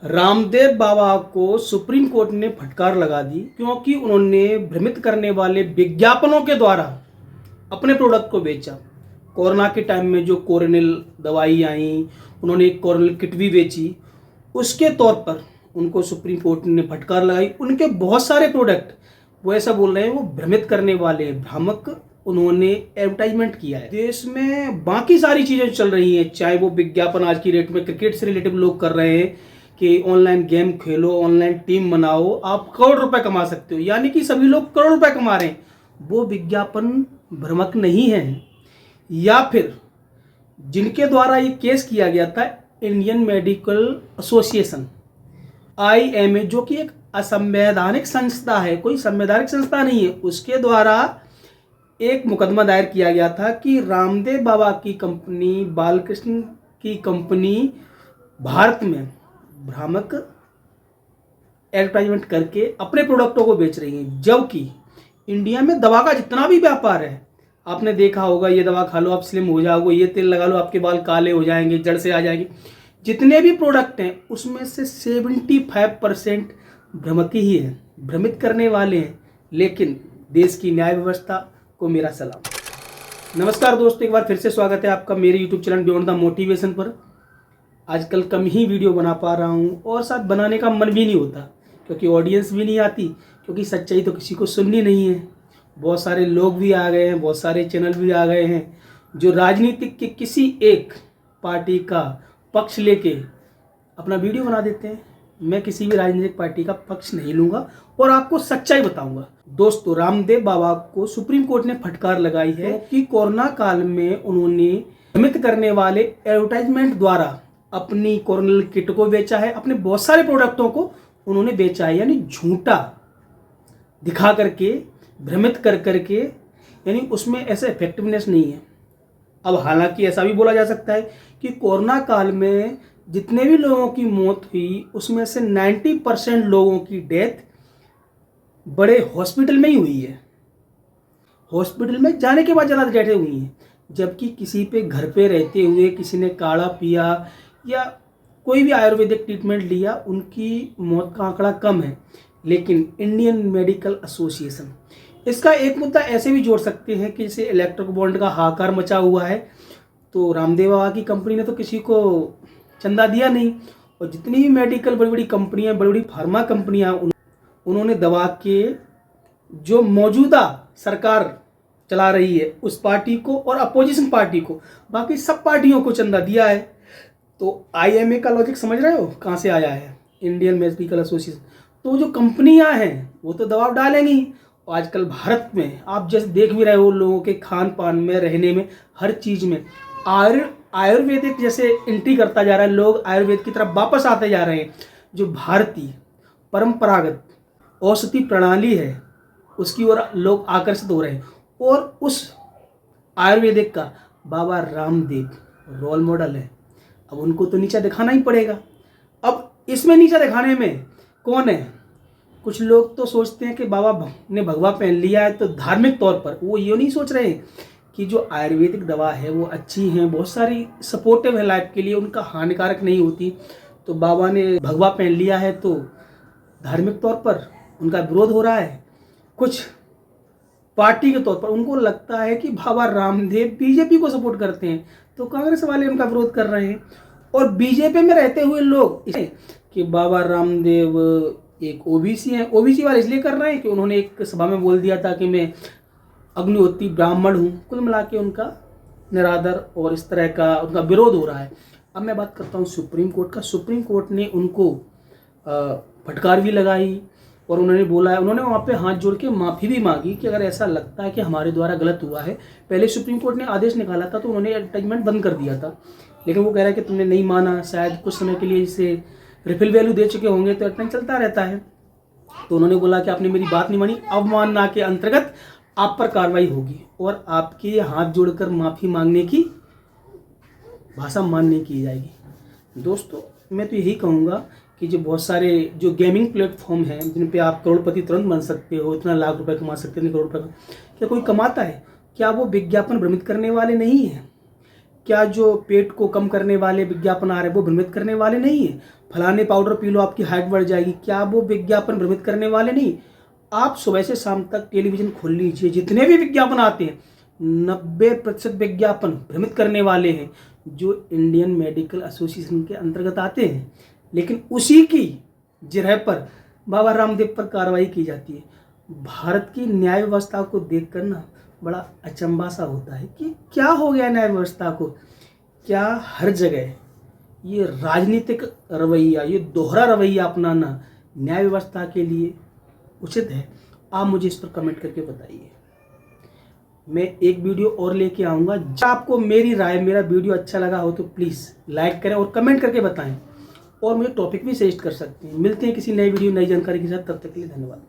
रामदेव बाबा को supreme court ने फटकार लगा दी क्योंकि उन्होंने भ्रमित करने वाले विज्ञापनों के द्वारा अपने प्रोडक्ट को बेचा। कोरोना के टाइम में जो कोरोनिल दवाई आई, उन्होंने एक कोरोनिल किट भी बेची। उसके तौर पर उनको सुप्रीम कोर्ट ने फटकार लगाई। उनके बहुत सारे प्रोडक्ट वो ऐसा बोल रहे हैं वो भ्रमित करने वाले, भ्रामक उन्होंने एडवर्टाइजमेंट किया है। देश में बाकी सारी चीज़ें चल रही हैं, चाहे वो विज्ञापन आज की डेट में क्रिकेट से रिलेटेड लोग कर रहे हैं कि ऑनलाइन गेम खेलो, ऑनलाइन टीम बनाओ, आप करोड़ रुपए कमा सकते हो, यानी कि सभी लोग करोड़ रुपए कमा रहे हैं। वो विज्ञापन भ्रामक नहीं है। या फिर जिनके द्वारा ये केस किया गया था, इंडियन मेडिकल एसोसिएशन IMA, जो कि एक असंवैधानिक संस्था है, कोई संवैधानिक संस्था नहीं है, उसके द्वारा एक मुकदमा दायर किया गया था कि रामदेव बाबा की कंपनी, बालकृष्ण की कंपनी भारत में भ्रामक एडवर्टाइजमेंट करके अपने प्रोडक्टों को बेच रही हैं। जबकि इंडिया में दवा का जितना भी व्यापार है, आपने देखा होगा, ये दवा खा लो आप स्लिम हो जाओगे, ये तेल लगा लो आपके बाल काले हो जाएंगे, जड़ से आ जाएंगे, जितने भी प्रोडक्ट हैं उसमें से 75% भ्रमक ही है, भ्रमित करने वाले हैं। लेकिन देश की न्याय व्यवस्था को मेरा सलाम। नमस्कार दोस्तों, एक बार फिर से स्वागत है आपका मेरे YouTube channel beyond the motivation पर। आजकल कम ही वीडियो बना पा रहा हूँ और साथ बनाने का मन भी नहीं होता क्योंकि ऑडियंस भी नहीं आती, क्योंकि सच्चाई तो किसी को सुननी नहीं है। बहुत सारे लोग भी आ गए हैं, बहुत सारे चैनल भी आ गए हैं जो राजनीतिक के किसी एक पार्टी का पक्ष लेके अपना वीडियो बना देते हैं। मैं किसी भी राजनीतिक पार्टी का पक्ष नहीं लूँगा और आपको सच्चाई बताऊंगा। दोस्तों, रामदेव बाबा को सुप्रीम कोर्ट ने फटकार लगाई है कि कोरोना काल में उन्होंने भ्रमित करने वाले एडवर्टाइजमेंट द्वारा अपनी कोरोनिल किट को बेचा है, अपने बहुत सारे प्रोडक्टों को उन्होंने बेचा है, यानी झूठा दिखा करके, भ्रमित कर करके, यानी उसमें ऐसा इफेक्टिवनेस नहीं है। अब हालांकि ऐसा भी बोला जा सकता है कि कोरोना काल में जितने भी लोगों की मौत हुई उसमें से 90% लोगों की डेथ बड़े हॉस्पिटल में ही हुई है, हॉस्पिटल में जाने के बाद ज़्यादा डेथें हुई हैं। जबकि किसी पे घर पे रहते हुए किसी ने काढ़ा पिया या कोई भी आयुर्वेदिक ट्रीटमेंट लिया, उनकी मौत का आंकड़ा कम है। लेकिन इंडियन मेडिकल एसोसिएशन इसका एक मुद्दा ऐसे भी जोड़ सकते हैं कि जैसे इलेक्ट्रिक बॉन्ड का हाहाकार मचा हुआ है, तो रामदेव बाबा की कंपनी ने तो किसी को चंदा दिया नहीं, और जितनी भी मेडिकल बड़ी बड़ी कंपनियां, बड़ी बड़ी फार्मा कंपनियां, उन्होंने दवा के जो मौजूदा सरकार चला रही है उस पार्टी को और अपोजिशन पार्टी को, बाकी सब पार्टियों को चंदा दिया है। तो IMA का लॉजिक समझ रहे हो कहाँ से आया है, इंडियन मेडिकल एसोसिएशन। तो जो कंपनियां हैं वो तो दबाव डालेंगी। आजकल भारत में आप जैसे देख भी रहे हो, लोगों के खान पान में, रहने में, हर चीज़ में आयुर्वेदिक जैसे एंट्री करता जा रहा है, लोग आयुर्वेद की तरफ वापस आते जा रहे हैं। जो भारतीय परंपरागत औषधि प्रणाली है उसकी ओर लोग आकर्षित हो रहे हैं, और उस आयुर्वेदिक का बाबा रामदेव रोल मॉडल है। अब उनको तो नीचा दिखाना ही पड़ेगा। अब इसमें नीचा दिखाने में कौन है? कुछ लोग तो सोचते हैं कि बाबा ने भगवा पहन लिया है तो धार्मिक तौर पर, वो ये नहीं सोच रहे कि जो आयुर्वेदिक दवा है वो अच्छी है, बहुत सारी सपोर्टिव है लाइफ के लिए, उनका हानिकारक नहीं होती। तो बाबा ने भगवा पहन लिया है तो धार्मिक तौर पर उनका विरोध हो रहा है। कुछ पार्टी के तौर पर उनको लगता है कि बाबा रामदेव BJP को सपोर्ट करते हैं तो कांग्रेस वाले उनका विरोध कर रहे हैं। और BJP में रहते हुए लोग कि बाबा रामदेव एक OBC हैं, OBC वाले इसलिए कर रहे हैं कि उन्होंने एक सभा में बोल दिया था कि मैं अग्निहोत्री ब्राह्मण हूँ। कुल मिला के उनका निरादर और इस तरह का उनका विरोध हो रहा है। अब मैं बात करता हूँ सुप्रीम कोर्ट का। सुप्रीम कोर्ट ने उनको फटकार भी लगाई और उन्होंने बोला है, उन्होंने वहाँ पे हाथ जोड़ के माफ़ी भी मांगी कि अगर ऐसा लगता है कि हमारे द्वारा गलत हुआ है। पहले सुप्रीम कोर्ट ने आदेश निकाला था तो उन्होंने एडवर्टाइजमेंट बंद कर दिया था, लेकिन वो कह रहा है कि तुमने नहीं माना, शायद कुछ समय के लिए इसे रिफिल वैल्यू दे चुके होंगे तो एडवर्टाइजमेंट चलता रहता है। तो उन्होंने बोला कि आपने मेरी बात नहीं मानी, अवमानना के अंतर्गत आप पर कार्रवाई होगी और आपके हाथ जोड़कर माफ़ी मांगने की भाषा मान्य नहीं की जाएगी। दोस्तों, मैं तो यही कहूँगा कि जो बहुत सारे जो गेमिंग प्लेटफॉर्म हैं जिन पे आप करोड़पति तुरंत बन सकते हो, इतना लाख रुपए कमा सकते हैं, इतने करोड़ रुपए, क्या कोई कमाता है? क्या वो विज्ञापन भ्रमित करने वाले नहीं हैं? क्या जो पेट को कम करने वाले विज्ञापन आ रहे हैं वो भ्रमित करने वाले नहीं है? फलाने पाउडर पी लो आपकी हाइट बढ़ जाएगी, क्या वो विज्ञापन भ्रमित करने वाले नहीं? आप सुबह से शाम तक टेलीविजन खोल लीजिए, जितने भी विज्ञापन आते हैं 90% विज्ञापन भ्रमित करने वाले हैं, जो इंडियन मेडिकल एसोसिएशन के अंतर्गत आते हैं। लेकिन उसी की जगह पर बाबा रामदेव पर कार्रवाई की जाती है। भारत की न्याय व्यवस्था को देखकर ना बड़ा अचंभा सा होता है कि क्या हो गया न्याय व्यवस्था को। क्या हर जगह ये राजनीतिक रवैया, ये दोहरा रवैया अपनाना न्याय व्यवस्था के लिए उचित है? आप मुझे इस पर कमेंट करके बताइए। मैं एक वीडियो और लेके आऊँगा। जब आपको मेरी राय, मेरा वीडियो अच्छा लगा हो तो प्लीज़ लाइक करें और कमेंट करके बताएं, और मुझे टॉपिक भी सजेस्ट कर सकते हैं। मिलते हैं किसी नई वीडियो, नई जानकारी के साथ। तब तक के लिए धन्यवाद।